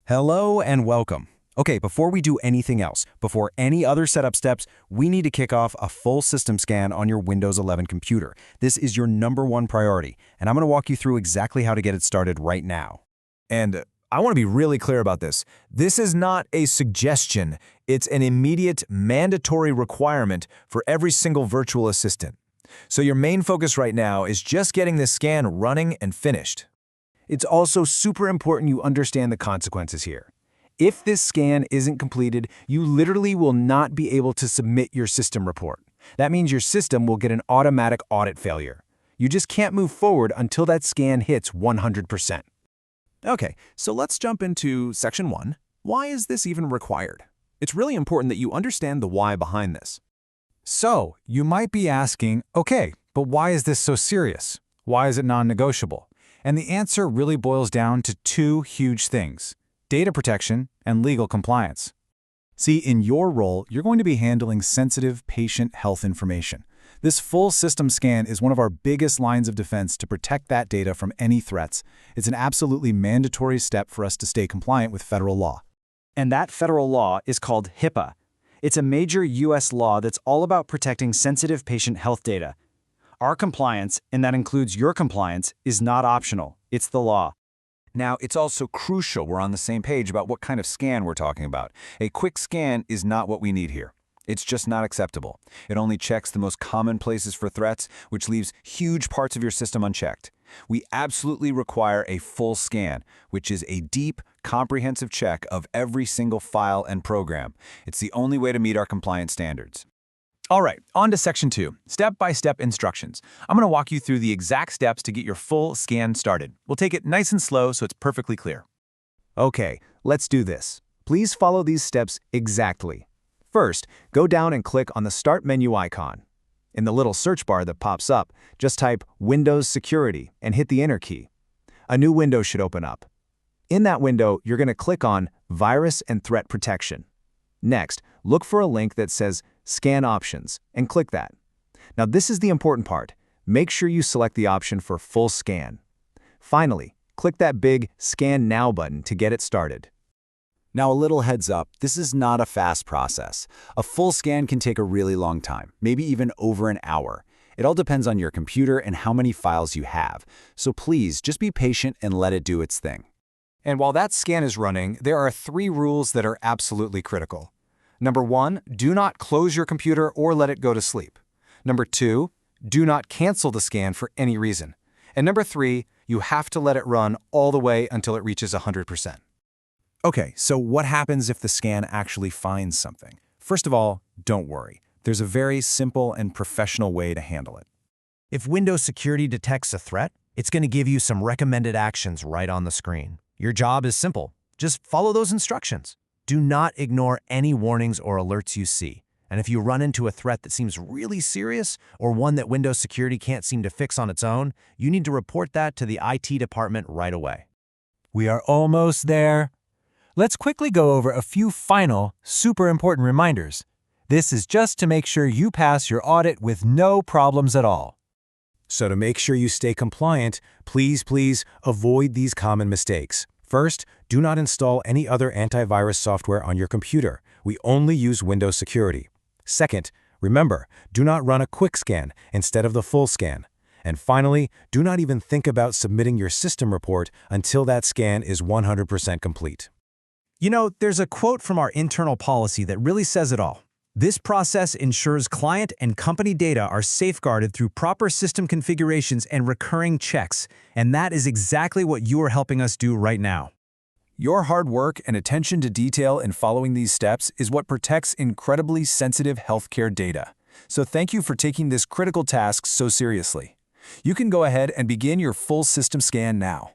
Hello and welcome. Okay, before we do anything else, before any other setup steps, we need to kick off a full system scan on your Windows 11 computer. This is your #1 priority, and I'm going to walk you through exactly how to get it started right now. And I want to be really clear about this. This is not a suggestion. It's an immediate, mandatory requirement for every single virtual assistant. So your main focus right now is just getting this scan running and finished. It's also super important you understand the consequences here. If this scan isn't completed, you literally will not be able to submit your system report. That means your system will get an automatic audit failure. You just can't move forward until that scan hits 100%. Okay, so let's jump into Section 1. Why is this even required? It's really important that you understand the why behind this. So, you might be asking, okay, but why is this so serious? Why is it non-negotiable? And the answer really boils down to two huge things: data protection and legal compliance. See, in your role, you're going to be handling sensitive patient health information. This full system scan is one of our biggest lines of defense to protect that data from any threats. It's an absolutely mandatory step for us to stay compliant with federal law. And that federal law is called HIPAA. It's a major U.S. law that's all about protecting sensitive patient health data. Our compliance, and that includes your compliance, is not optional. It's the law. Now, it's also crucial we're on the same page about what kind of scan we're talking about. A quick scan is not what we need here. It's just not acceptable. It only checks the most common places for threats, which leaves huge parts of your system unchecked. We absolutely require a full scan, which is a deep, comprehensive check of every single file and program. It's the only way to meet our compliance standards. All right, on to Section 2, step-by-step instructions. I'm going to walk you through the exact steps to get your full scan started. We'll take it nice and slow so it's perfectly clear. Okay, let's do this. Please follow these steps exactly. First, go down and click on the Start menu icon. In the little search bar that pops up, just type Windows Security and hit the Enter key. A new window should open up. In that window, you're going to click on Virus and Threat Protection. Next, look for a link that says Scan Options and click that. Now this is the important part. Make sure you select the option for Full Scan. Finally, click that big Scan Now button to get it started. Now, a little heads up, this is not a fast process. A full scan can take a really long time, maybe even over an hour. It all depends on your computer and how many files you have. So please, just be patient and let it do its thing. And while that scan is running, there are 3 rules that are absolutely critical. Number 1, do not close your computer or let it go to sleep. Number 2, do not cancel the scan for any reason. And number 3, you have to let it run all the way until it reaches 100%. Okay, so what happens if the scan actually finds something? First of all, don't worry. There's a very simple and professional way to handle it. If Windows Security detects a threat, it's going to give you some recommended actions right on the screen. Your job is simple. Just follow those instructions. Do not ignore any warnings or alerts you see. And if you run into a threat that seems really serious or one that Windows Security can't seem to fix on its own, you need to report that to the IT department right away. We are almost there. Let's quickly go over a few final, super important reminders. This is just to make sure you pass your audit with no problems at all. So to make sure you stay compliant, please avoid these common mistakes. First, do not install any other antivirus software on your computer. We only use Windows Security. Second, remember, do not run a quick scan instead of the full scan. And finally, do not even think about submitting your system report until that scan is 100% complete. You know, there's a quote from our internal policy that really says it all. This process ensures client and company data are safeguarded through proper system configurations and recurring checks, and that is exactly what you are helping us do right now. Your hard work and attention to detail in following these steps is what protects incredibly sensitive healthcare data. So thank you for taking this critical task so seriously. You can go ahead and begin your full system scan now.